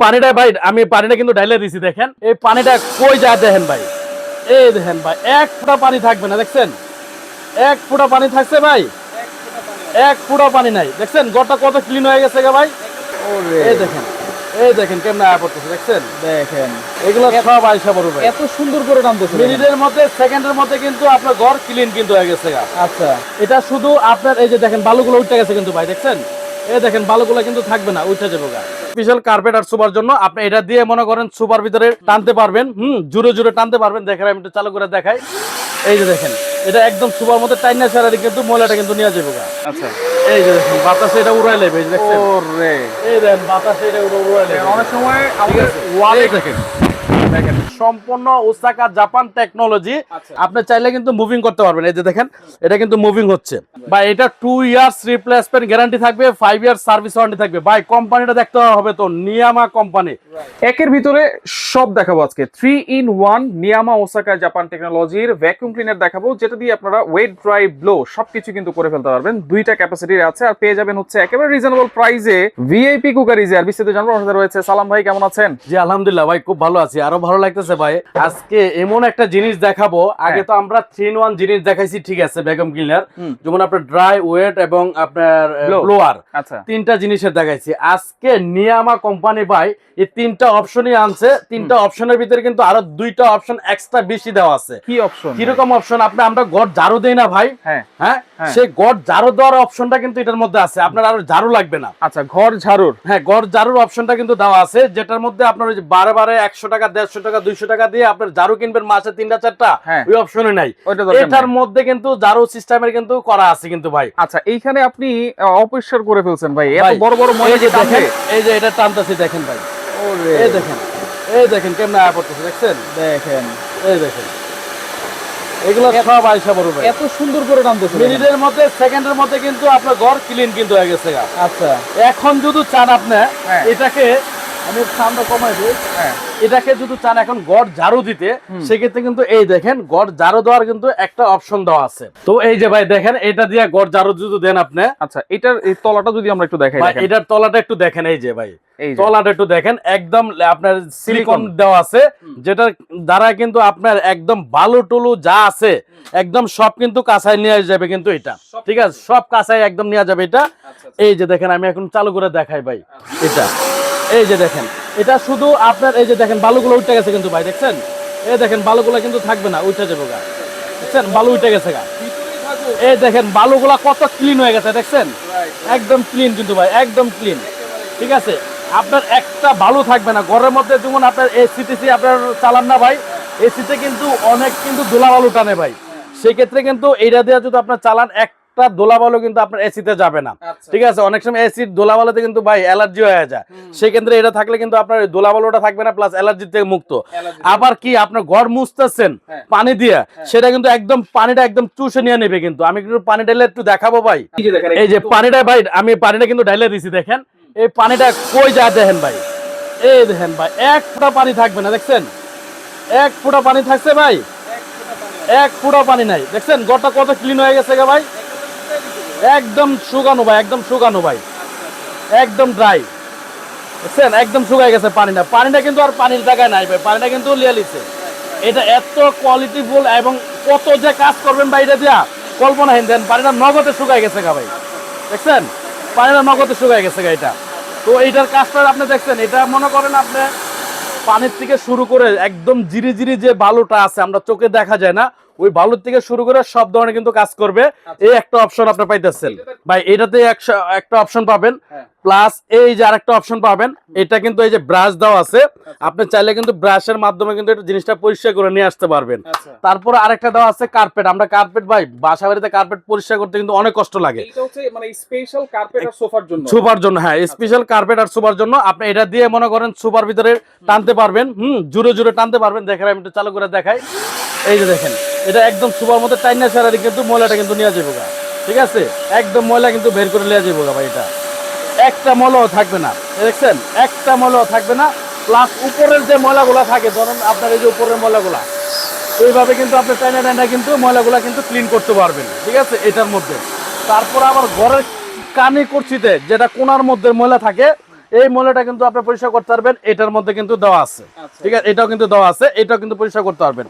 পানিটা ভাই আমি পানিটা কিন্তু ঢাইলে দিছি, দেখেন এই পানিটা কই যায় দেখেন ভাই, এই দেখেন ভাই এক ফোঁটা পানি থাকবে না, দেখছেন এক ফোঁটা পানি থাকছে ভাই, এক ফোঁটা পানি নাই, দেখছেন ঘরটা কত ক্লিন হয়ে গেছে ভাই। এই দেখেন কেমন আয়া পড়তেছে, দেখছেন দেখেন এগুলো সব আয়সা বড় ভাই, এত সুন্দর করে নামতেছে মিনিটের মধ্যে সেকেন্ডের মধ্যে কিন্তু আপনার ঘর ক্লিন কিন্তু হয়ে গেছে। আচ্ছা এটা শুধু আপনার এই যে দেখেন বালুগুলো উঠে গেছে কিন্তু ভাই, দেখছেন এই দেখেন বালুগুলো কিন্তু থাকবে না, উঠে যাবে গা। স্পেশাল কার্পেট আর সোফার জন্য আপনি এটা দিয়ে মনে করেন সোফার ভিতরে টানতে পারবেন, জুড়ে জুড়ে টানতে পারবেন। দেখেন আমি একটু চালু করে দেখাই, এই যে দেখেন এটা একদম সোফার মধ্যে টাইনা সারারি কিন্তু ময়লাটা কিন্তু নিয়ে যাবে গা। আচ্ছা এই যে দেখেন বাতাসে এটা উড়াই লেবে, দেখছেন ওরে এই দেখেন বাতাসে এটা উড়াই লেবে। অনেক সময় আমাদের ওয়ালে দেখেন দেখেন সম্পূর্ণ ওসাকা জাপান টেকনোলজি। আপনি চাইলে কিন্তু মুভিং করতে পারবেন, এই যে দেখেন এটা কিন্তু মুভিং হচ্ছে ভাই। এটা 2 ইয়ার্স রিপ্লেসমেন্ট গ্যারান্টি থাকবে, 5 ইয়ার্স সার্ভিস ওয়ারেন্টি থাকবে ভাই। কোম্পানিটা দেখতে হবে তো নিয়ামা কোম্পানি। একের ভিতরে সব দেখাবো আজকে 3-in-1 নিয়ামা ওসাকা জাপান টেকনোলজির ভ্যাকুয়াম ক্লিনার দেখাবো, যেটা দিয়ে আপনারা ওয়েট ড্রাই ব্লো সবকিছু কিন্তু করে ফেলতে পারবেন। দুইটা ক্যাপাসিটির আছে আর পেয়ে যাবেন হচ্ছে একেবারে রিজনেবল প্রাইসে ভিআইপি কুকারিজে। আর বিস্তারিত জানবো আমাদের রয়েছে সালাম ভাই, কেমন আছেন? জি আলহামদুলিল্লাহ ভাই, খুব ভালো আছি, আরো ভালো লাগতেছে ভাই। আজকে এমন একটা জিনিস দেখাবো, আগে তো আমরা 3-in-1 জিনিস দেখাইছি, ঠিক আছে, ভ্যাকুয়াম ক্লিনার যেমন আপনার ড্রাই, ওয়েট এবং আপনার ব্লোয়ার, আচ্ছা তিনটা জিনিসের দেখাইছি। আজকে নিয়ামা কোম্পানি ভাই এই তিনটা অপশনই আনছে। তিনটা অপশনের ভিতরে কিন্তু আরো দুইটা অপশন এক্সট্রা বেশি দেওয়া আছে। কি অপশন? কিরকম অপশন? আমরা ঘর ঝাড়ু দেই না ভাই, হ্যাঁ সেই ঘর ঝাড়ু দেওয়ার অপশনটা কিন্তু এটার মধ্যে আছে। আপনার আর ঝাড়ু লাগবে না। আচ্ছা ঘর ঝাড়ুর, হ্যাঁ ঘর ঝাড়ুর অপশনটা কিন্তু দেওয়া আছে, যেটার মধ্যে আপনার ওই যে বারে বারে 100 টাকা 150 টাকা 200 টাকা দিয়ে আপনার ঝাড়ু কিনবেন মাসে 3টা 4টা, ওই অপশনে নাই। এটার মধ্যে কিন্তু ঝাড়ু সিস্টেমের কিন্তু করা আছে কিন্তু ভাই। আচ্ছা এইখানে আপনি অপরিষ্কার করে ফেলছেন ভাই, এত বড় বড় ময়লা যে দেখেন, এই যে এটা টানতেছি দেখেন ভাই, ওরে এই দেখেন কেমন আয়া পড়তেছে, দেখছেন দেখেন এই দেখেন এগুলো সব আয়সা বড় ভাই, এত সুন্দর করে নামতেছে মিনিটের মধ্যে সেকেন্ডের মধ্যে কিন্তু আপনার ঘর ক্লিন কিন্তু হয়ে গেছে। আচ্ছা এখন যদি চান আপনি এটাকে আমি সাউন্ডটা কমাই দিই, এটাকে যদি চান এখন গড় ঝাড়ু দিতে, সেক্ষেত্রে কিন্তু এই দেখেন গড় ঝাড়ু দেওয়ার কিন্তু একটা অপশন দেওয়া আছে। তো এই যে ভাই দেখেন এটা দিয়ে গড় ঝাড়ু যদি দেন আপনি, আচ্ছা এটার এই তলাটা যদি আমরা একটু দেখাই, এটার তলাটা একটু দেখেন, এই যে ভাই তলাটা একটু দেখেন, একদম আপনার সিলিকন দেওয়া আছে, যেটা দ্বারা কিন্তু আপনার একদম বালু টুলু যা আছে একদম সব কিন্তু কাঁচায় নিয়ে যাবে কিন্তু এটা, ঠিক আছে, সব কাঁচায় একদম নিয়ে যাবে এটা। এই যে দেখেন আমি এখন চালু করে দেখাই ভাই, এটা এই যে দেখেন এটা শুধু আপনার এই যে দেখেন বালুগুলো উঠে গেছে কিন্তু ভাই, দেখছেন এই দেখেন বালুগুলো কিন্তু থাকবে না, উঠে যাবে গা, দেখছেন বালু উঠে গেছে গা। এই দেখেন বালুগুলা কত ক্লিন হয়ে গেছে, দেখছেন একদম ক্লিন কিন্তু ভাই, একদম ক্লিন, ঠিক আছে। আপনার একটা বালু থাকবে না ঘরের মধ্যে। যেমন আপনার এসিটিসি আপনার চালান না ভাই, এসিতে কিন্তু অনেক কিন্তু ধুলা বালু টানে ভাই, সেক্ষেত্রে কিন্তু এইটা দিয়ে যদি আপনার চালান একটা ধুলাবালু কিন্তু আপনার এসিতে যাবে না, ঠিক আছে। অনেক সময় এসির ধুলাবালুতে কিন্তু ভাই অ্যালার্জি হয়ে যায়, সেক্ষেত্রে এটা থাকলে কিন্তু আপনার ধুলাবালুটা থাকবে না, প্লাস অ্যালার্জি থেকে মুক্ত। আবার কি আপনার ঘর মুছতেছেন পানি দিয়ে, সেটা কিন্তু একদম পানিটা একদম চুষে নিয়ে নেবে কিন্তু। আমি কিন্তু পানি ঢেলে একটু দেখাবো ভাই, এই যে পানিটা ভাই আমি পানিটা কিন্তু ঢেলে দিছি, দেখেন এই পানিটা কই যায় দেখেন ভাই, এই দেখেন ভাই এক ফোঁটা পানি থাকবে না, দেখছেন এক ফোঁটা পানি থাকছে ভাই, এক ফোঁটা পানি নাই, দেখছেন ঘরটা কত ক্লিন হয়ে গেছে ভাই, একদম শুকানো ভাই, একদম শুকানো ভাই, একদম ড্রাই, দেখছেন একদম শুকায় গেছে পানিটা। পানিটা কিন্তু আর পানির জায়গায় নাই ভাই, পানিটা কিন্তু লিয়ে লিছে। এটা এত কোয়ালিটিফুল এবং কত যে কাজ করবেন ভাই এটা দিয়া কল্পনাহীন। দেন পানিটা নগদে শুকায় গেছে ভাই, দেখছেন পানিটা নগদে শুকায় গেছে এটা। তো এইটার কাজটা আপনি দেখছেন, এটা মনে করেন আপনি পানির থেকে শুরু করে একদম জিরি জিরি যে বালুটা আছে আমরা চোখে দেখা যায় না, ওই বালুর থেকে শুরু করে সব ধরনের কিন্তু কাজ করবে। এই একটা অপশন আপনি পাইতেছেন ভাই, এটাতে একটা অপশন পাবেন, প্লাস এই যে আরেকটা অপশন পাবেন, এটা কিন্তু এই যে ব্রাশ দেওয়া আছে, আপনি চাইলে কিন্তু ব্রাশের মাধ্যমে কিন্তু এটা জিনিসটা পরিষ্কার করে নিয়ে আসতে পারবেন। তারপরে আরেকটা দেওয়া আছে কার্পেট। আমরা কার্পেট ভাই বাসা বাড়িতে কার্পেট পরিষ্কার করতে কিন্তু অনেক কষ্ট লাগে, এটা হচ্ছে মানে স্পেশাল কার্পেট আর সোফার জন্য, সোফার জন্য, হ্যাঁ স্পেশাল কার্পেট আর সোফার জন্য। আপনি এটা দিয়ে মনে করেন সোফার ভিতরে টানতে পারবেন, জুড়ে জুড়ে টানতে পারবেন। দেখেন আমি একটু চালু করে দেখাই, এই যে দেখেন এটা একদম সোফার মধ্যে টাইনা সারারি কিন্তু ময়লাটা কিন্তু নিয়ে যাবো গা, ঠিক আছে, একদম ময়লা কিন্তু বের করে নিয়ে যাবো গা ভাই, এটা একটা ময়লাও থাকবে না, দেখছেন একটা ময়লাও থাকবে না। প্লাস উপরের যে ময়লাগুলা থাকে, ধরুন আপনার এই যে উপরের ময়লাগুলা, এইভাবে কিন্তু আপনি টাইনা টাইনা কিন্তু ময়লাগুলা কিন্তু ক্লিন করতে পারবেন, ঠিক আছে এটার মধ্যে। তারপর আবার ঘরের কানে করছিতে যেটা কোনার মধ্যে ময়লা থাকে, এই ময়লাটা কিন্তু আপনি পরিষ্কার করতে পারবেন, এটার মধ্যে কিন্তু দেওয়া আছে। ঠিক আছে, এটাও কিন্তু দেওয়া আছে, এটাও কিন্তু পরিষ্কার করতে পারবেন।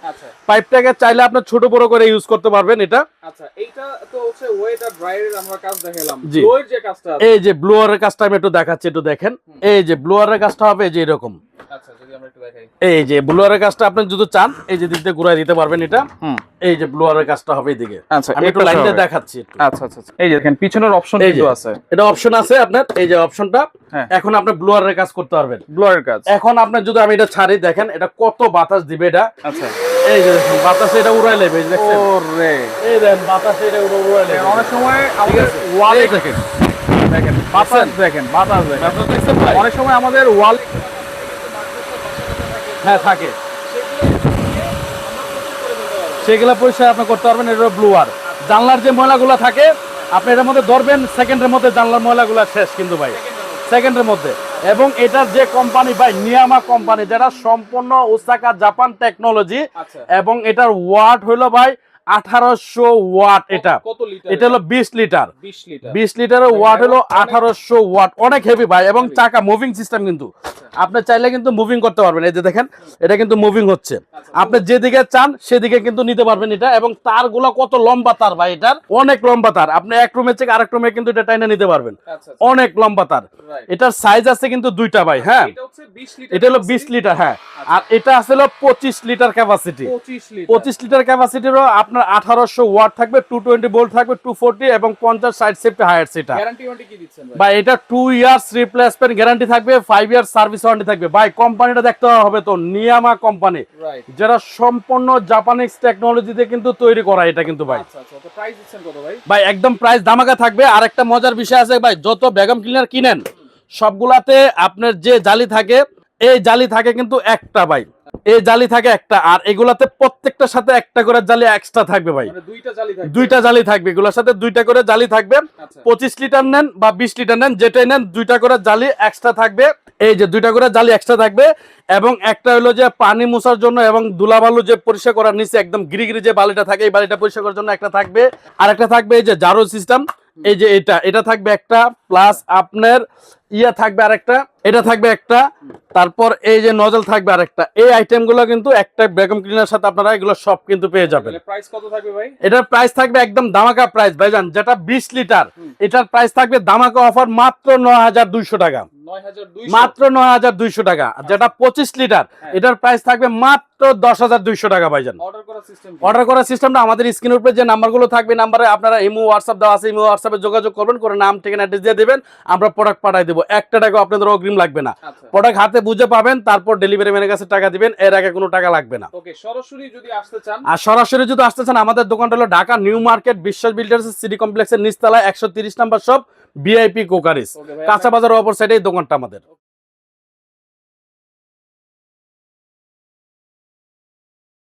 পাইপটাকে চাইলে আপনি ছোট বড় করে ইউজ করতে পারবেন এটা। আচ্ছা, এইটা তো হচ্ছে ওয়েট আর ড্রাইয়ের আমরা কাজ দেখালাম, ব্লোয়ের যে কাজটা আছে, এই যে ব্লোয়ারের কাজটা আমি একটু দেখাচ্ছি, একটু দেখেন। এই যে ব্লোয়ারের কাজটা হবে যে এরকম। আচ্ছা, যদি আমরা একটু দেখাই, এই যে ব্লোয়ারের কাজটা আপনি যদি চান এই যে দিক দিয়ে ঘুরাই দিতে পারবেন এটা। এই যে ব্লোয়ারের কাজটা হবে এইদিকে। আচ্ছা, আমি একটু লাইনটা দেখাচ্ছি একটু। আচ্ছা আচ্ছা, এই যে দেখেন পিছনের অপশন কিন্তু আছে, এটা অপশন আছে আপনার, এই যে অপশনটা। এখন আপনি ব্লোয়ারের কাজ করতে পারবেন, ব্লোয়ারের কাজ। এখন আপনি যদি আমি এটা ছাড়ি, দেখেন এটা কত বাতাস দিবে এটা। আচ্ছা, এই যে দেখেন বাতাসে এটা উড়াই নেবে, দেখছেন? ওরে, এই দেখেন বাতাসে এটা উড়াই নেবে। অনেক সময় আমাদের ওয়ালে দেখেন, দেখেন বাতাস, দেখেন বাতাস, দেখেন বাতাস দেখছেন ভাই? অনেক সময় আমাদের ওয়ালে হ্যাঁ থাকে, সেগুলা পরিষ্কার আপনি করতে পারবেন। এটা ব্লোয়ার। জানলার যে ময়লাগুলো থাকে আপনি এটার মধ্যে ধরবেন, সেকেন্ডের মধ্যে জানলার ময়লাগুলো শেষ কিন্তু ভাই, সেকেন্ডের মধ্যে। এবং এটার যে কোম্পানি ভাই, নিয়ামা কোম্পানি, যেটা সম্পূর্ণ ওসাকা জাপান টেকনোলজি, এবং এটার ওয়াট হলো ভাই 1800 ওয়াট। এটা এটা হলো 20 লিটার, 20 লিটারের ওয়াট হলো 1800 ওয়াট, অনেক হেভি ভাই। এবং চাকা মুভিং সিস্টেম কিন্তু, আপনি চাইলে কিন্তু মুভিং করতে পারবেন। এই যে দেখেন এটা কিন্তু মুভিং হচ্ছে, আপনি যেদিকে চান সেদিকে কিন্তু নিতে পারবেন এটা। এবং তারগুলো কত লম্বা তার ভাই, এটার অনেক লম্বা তার, আপনি এক রুমের থেকে আরেক রুমে কিন্তু এটা টাইনা নিতে পারবেন, অনেক লম্বা তার। এটার সাইজ আছে কিন্তু দুইটা ভাই। হ্যাঁ, এটা হলো 20 লিটার। হ্যাঁ, আর এটা আছে হলো 25 লিটার ক্যাপাসিটি। 25 লিটার ক্যাপাসিটিরও আপনার 1800 ওয়াট থাকবে, 220 ভোল্ট থাকবে, 240 এবং 50 60 সেফটি হায়ার। সেটা গ্যারান্টি ওয়ারেন্টি কি দিচ্ছেন ভাই? ভাই এটা 2 ইয়ার্স রিপ্লেসমেন্ট গ্যারান্টি থাকবে, 5 ইয়ার্স সার্ভিস ওয়ারেন্টি থাকবে। ভাই কোম্পানিটা দেখতে হবে তো, নিয়ামা কোম্পানি, যারা সম্পূর্ণ জাপানিজ টেকনোলজিতে কিন্তু তৈরি করা এটা কিন্তু ভাই। আচ্ছা আচ্ছা, তো প্রাইস দিচ্ছেন কত ভাই? ভাই একদম প্রাইস ধামাকা থাকবে। আর একটা মজার বিষয় আছে ভাই, যত ভ্যাকুয়াম ক্লিনার কিনেন সবগুলাতে আপনার যে জালি থাকে, এই জালি থাকে কিন্তু একটা ভাই, এই জালি থাকে একটা, আর এগুলাতে প্রত্যেকটার সাথে একটা করে জালি এক্সট্রা থাকবে ভাই, মানে দুইটা জালি থাকবে, এগুলোর সাথে দুইটা করে জালি থাকবে। 25 লিটার নেন বা 20 লিটার নেন, যেটাই নেন দুইটা করে জালি এক্সট্রা থাকবে। এই যে দুইটা করে জালি এক্সট্রা থাকবে। এবং একটা হলো যে পানি মোছার জন্য এবং ধুলাবালু যে পরিষ্কার করার নিচে একদম গিরি যে বালিটা থাকে, এই বালিটা পরিষ্কার করার জন্য একটা থাকবে। আর একটা থাকবে এই যে জারো সিস্টেম, এই যে এটা থাকবে একটা, প্লাস আপনার ইয়া থাকবে আরেকটা, এটা থাকবে একটা, তারপর এই যে নজল থাকবে আরেকটা। এই আইটেমগুলো কিন্তু একটা ভ্যাকুয়াম ক্লিনার সাথে আপনারা এগুলো সব কিন্তু পেয়ে যাবেন। প্রাইস কত থাকবে ভাই? এটার প্রাইস থাকবে একদম ধামাকা প্রাইস ভাইজান, যেটা 20 লিটার, এটার প্রাইস থাকবে ধামাকা অফার মাত্র 9200 টাকা, মাত্র 9200 টাকা। যেটা 25 লিটার, এটার প্রাইস থাকবে মাত্র 10200 টাকা ভাইজান। অর্ডার করার সিস্টেমটা আমাদের স্ক্রিনের উপরে যে নাম্বারগুলো থাকবে, নাম্বারে আপনারা ইমো হোয়াটসঅ্যাপ দেওয়া আছে, ইমো হোয়াটসঅ্যাপে যোগাযোগ করবেন, করে নাম ঠিকানা অ্যাড্রেস দিয়ে দিবেন, আমরা প্রোডাক্ট পাঠিয়ে দেবো। একটা টাকা আপনাদের অগ্রিম লাগবে না, প্রোডাক্ট হাতে বুঝে পাবেন, তারপর ডেলিভারি ম্যানের কাছে টাকা দিবেন, এর আগে কোনো টাকা লাগবে না। ওকে, সরাসরি যদি আসতে চান, আর সরাসরি যদি আসতে চান, আমাদের দোকানটা হলো ঢাকা নিউ মার্কেট বিশ্বাস বিল্ডার্স সিটি কমপ্লেক্সের নিচতলায় 130 নম্বর শপ, ভিআইপি কোকারিস, কাঁচা বাজার অপর সাইডে এই দোকানটা আমাদের।